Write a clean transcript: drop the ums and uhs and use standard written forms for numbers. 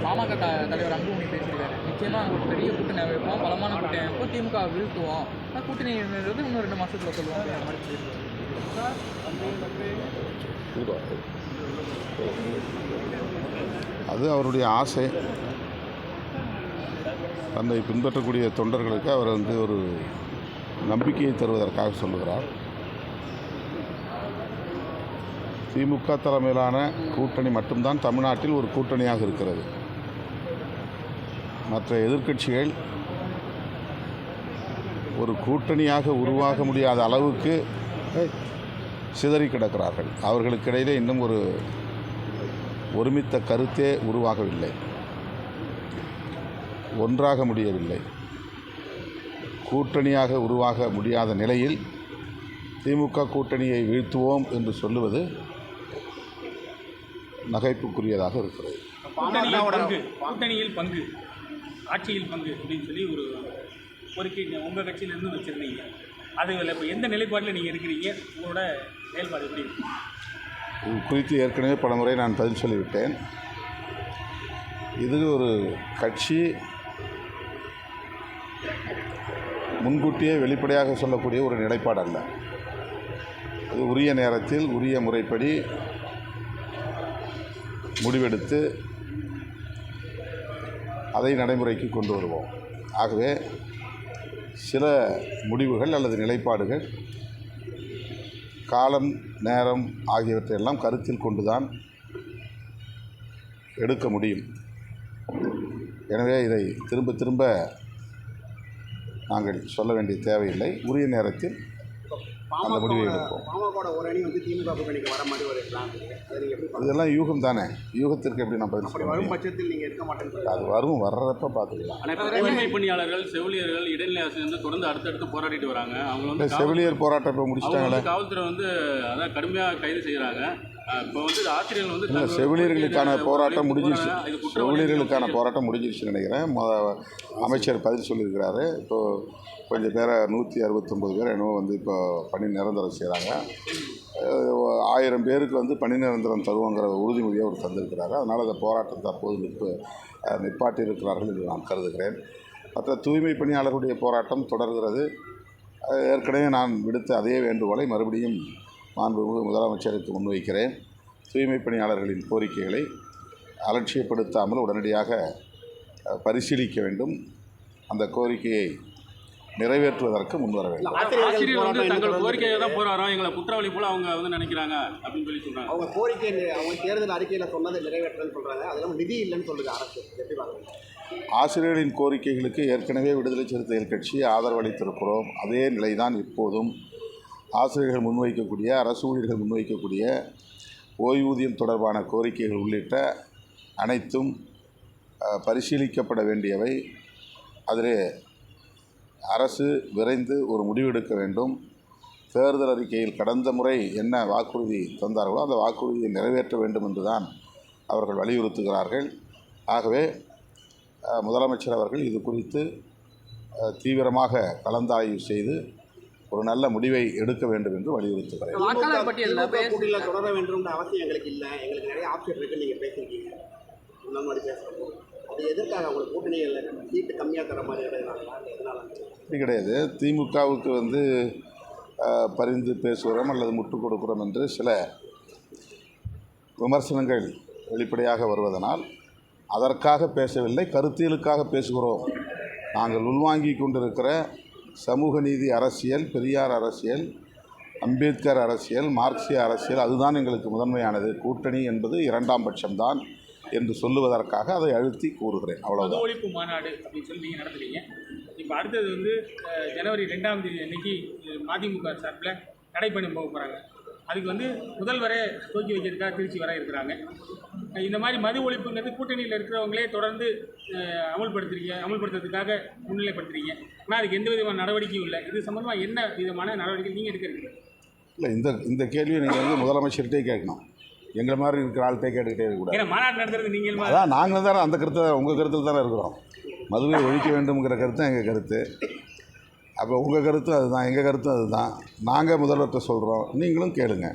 பாமக தலைவர் அன்புமணி பேசியிருக்காரு. நிச்சயமாக நாங்கள் ஒரு பெரிய கூட்டணி வைப்போம், பலமான கூட்டணி வைப்போம், திமுக வீழ்த்துவோம், கூட்டணி இன்னும் 2 மாதத்தில் சொல்லுவோம் அப்படிங்கிற மாதிரி சொல்லியிருக்காரு. அது அவருடைய ஆசை. தன்னை பின்பற்றக்கூடிய தொண்டர்களுக்கு அவர் ஒரு நம்பிக்கையை தருவதற்காக சொல்லுகிறார். திமுக தலைமையிலான கூட்டணி மட்டும்தான் தமிழ்நாட்டில் ஒரு கூட்டணியாக இருக்கிறது. மற்ற எதிர்க்கட்சிகள் ஒரு கூட்டணியாக உருவாக முடியாத அளவுக்கு சிதறி கிடக்கிறார்கள். அவர்களுக்கிடையிலே இன்னும் ஒரு ஒருமித்த கருத்தே உருவாகவில்லை, ஒன்றாக முடியவில்லை. கூட்டணியாக உருவாக முடியாத நிலையில் திமுக கூட்டணியை வீழ்த்துவோம் என்று சொல்லுவது நகைப்புக்குரியதாக இருக்கிறது. கூட்டணியில் பங்கு, ஆட்சியில் பங்கு அப்படின்னு சொல்லி ஒரு கோரிக்கை உங்கள் கட்சியிலேருந்து வச்சுருந்தீங்க. அது இப்போ எந்த நிலைப்பாட்டில் நீங்கள் இருக்கிறீங்க? உங்களோட செயல்பாடு எப்படி இருக்கு? இது குறித்து ஏற்கனவே பல முறை நான் பதில் சொல்லிவிட்டேன். இது ஒரு கட்சி முன்கூட்டியே வெளிப்படையாக சொல்லக்கூடிய ஒரு நிலைப்பாடு அல்ல. அது உரிய நேரத்தில் உரிய முறைப்படி முடிவெடுத்து அதை நடைமுறைக்கு கொண்டு வருவோம். ஆகவே சில முடிவுகள் அல்லது நிலைப்பாடுகள் காலம், நேரம் ஆகியவற்றையெல்லாம் கருத்தில் கொண்டுதான் எடுக்க முடியும். எனவே இதை திரும்ப திரும்ப நாங்கள் சொல்ல வேண்டிய தேவையில்லை. உரிய நேரத்தில் அந்த முடிவை எடுப்போம். பாமக ஒரு அணி திமுக கூட்டணிக்கு வர மாதிரி ஒரு பிளான் இருக்கு. இதெல்லாம் யூகம் தானே. யூகத்திற்கு எப்படி நான் பதில் சொல்ல வரும் பட்சத்தில் நீங்கள் இருக்க மாட்டேன்னு அது வரும், வர்றப்ப பார்த்துக்கலாம். தூய்மை பணியாளர்கள், செவிலியர்கள், இடைநிலை ஆசிரியர் தொடர்ந்து அடுத்தடுத்து போராடிட்டு வராங்க. அவங்க செவிலியர் போராட்டம் இப்போ முடிச்சிட்டாங்களே. காவல்துறை அதான் கடுமையாக கைது செய்கிறாங்க. இப்போ ஆசிரியர்கள் இல்லை, செவிலியர்களுக்கான போராட்டம் முடிஞ்சிருச்சு. செவிலியர்களுக்கான போராட்டம் முடிஞ்சிருச்சுன்னு நினைக்கிறேன். அமைச்சர் பதில் சொல்லியிருக்கிறாரு. இப்போது கொஞ்சம் பேரை 169 பேர் என்னவோ இப்போ பணி நிரந்தரம் செய்கிறாங்க. 1000 பேருக்கு பணி நிரந்தரம் தருவோங்கிற உறுதிமொழியை அவர் தந்திருக்கிறாரு. அதனால் அந்த போராட்டத்தை அப்போது நிப்பாட்டியிருக்கிறார்கள் என்று நான் கருதுகிறேன். மற்ற தூய்மை பணியாளர்களுடைய போராட்டம் தொடர்கிறது. ஏற்கனவே நான் விடுத்த அதே வேண்டுகோளை மறுபடியும் மாண்புமிகு முதலமைச்சருக்கு முன்வைக்கிறேன். தூய்மை பணியாளர்களின் கோரிக்கைகளை அலட்சியப்படுத்தாமல் உடனடியாக பரிசீலிக்க வேண்டும். அந்த கோரிக்கையை நிறைவேற்றுவதற்கு முன்வர வேண்டும். ஆசிரியர்கள் தங்கள் கோரிக்கையை தான் போராடுறோம், எங்களை குற்றவாளி போல அவங்க நினைக்கிறாங்க அப்படின்னு சொல்லி சொல்கிறாங்க. அவங்க கோரிக்கை அவங்க தேர்தல் அறிக்கையில் சொன்னதை நிறைவேற்றன்னு சொல்கிறாங்க. அதெல்லாம் நிதி இல்லைன்னு சொல்லுது அரசு. எப்படி பார்க்குறீங்க? ஆசிரியர்களின் கோரிக்கைகளுக்கு ஏற்கனவே விடுதலை சிறுத்தைகள் கட்சி ஆதரவளித்திருக்கிறோம். அதே நிலைதான் இப்போதும். ஆசிரியர்கள் முன்வைக்கக்கூடிய, அரசு ஊழியர்கள் முன்வைக்கக்கூடிய ஓய்வூதியம் தொடர்பான கோரிக்கைகள் உள்ளிட்ட அனைத்தும் பரிசீலிக்கப்பட வேண்டியவை. அதிலே அரசு விரைந்து ஒரு முடிவெடுக்க வேண்டும். தேர்தல் அறிக்கையில் கடந்த முறை என்ன வாக்குறுதி தந்தார்களோ அந்த வாக்குறுதியை நிறைவேற்ற வேண்டும் என்றுதான் அவர்கள் வலியுறுத்துகிறார்கள். ஆகவே முதலமைச்சர் அவர்கள் இது குறித்து தீவிரமாக கலந்தாய்வு செய்து ஒரு நல்ல முடிவை எடுக்க வேண்டும் என்று வலியுறுத்துகிறேன். தொடர வேண்டும் அவசியம் எங்களுக்கு இல்லை, எங்களுக்கு நிறைய ஆப்ஷன் இருக்குன்னு நீங்கள் பேசியிருக்கீங்க. முன்னாடி பேசுகிறப்போ அது எதற்காக உங்களுக்கு கூட்டணிகளில் சீட்டு கம்மியாக தர மாதிரி எதனால? அப்படி கிடையாது. திமுகவுக்கு பரிந்து பேசுகிறோம் அல்லது முட்டுக் கொடுக்கிறோம் என்று சில விமர்சனங்கள் வெளிப்படையாக வருவதனால் அதற்காக பேசவில்லை, கருத்தியலுக்காக பேசுகிறோம். நாங்கள் உள்வாங்கி கொண்டிருக்கிற சமூக நீதி அரசியல், பெரியார் அரசியல், அம்பேத்கர் அரசியல், மார்க்சிய அரசியல், அதுதான் எங்களுக்கு முதன்மையானது. கூட்டணி என்பது 2ஆம் பட்சம்தான் என்று சொல்லுவதற்காக அதை அழுத்தி கூறுகிறேன். அவ்வளோதான். ஒழிப்பு மாநாடு அப்படின்னு சொல்லி நீங்கள் நடத்துறீங்க. இப்போ அடுத்தது ஜனவரி 2ஆம் தேதி அன்னைக்கு மதிமுக சார்பில் நடைபயணம் போக போகிறாங்க. அதுக்கு முதல்வரே துவக்கி வைக்கிறதுக்காக திருச்சி வர இருக்கிறாங்க. இந்த மாதிரி மது ஒழிப்புங்கிறது கூட்டணியில் இருக்கிறவங்களே தொடர்ந்து அமல்படுத்துறதுக்காக முன்னிலைப்படுத்துறீங்க. ஆனால் அதுக்கு எந்த விதமான நடவடிக்கையும் இல்லை. இது சம்பந்தமாக என்ன விதமான நடவடிக்கை நீங்கள் எடுக்கிறீங்க? இல்லை, இந்த கேள்வியை நீங்கள் முதலமைச்சர்கிட்டே கேட்கணும். எங்களை மாதிரி இருக்கிற ஆள்கிட்டே கேட்டுக்கிட்டே இருக்கக்கூடாது. ஏன்னா மாநாடு நடத்துறது நீங்கள் அதான் நாங்கள் தானே அந்த கருத்தை உங்கள் கருத்தில் தானே இருக்கிறோம். மதுவை ஒழிக்க வேண்டும்ங்கிற கருத்து தான் எங்கள் கருத்து. அப்போ உங்கள் கருத்தும் அதுதான், எங்கள் கருத்தும் அதுதான். நாங்கள் முதல்வர்கிட்ட சொல்கிறோம், நீங்களும் கேளுங்க.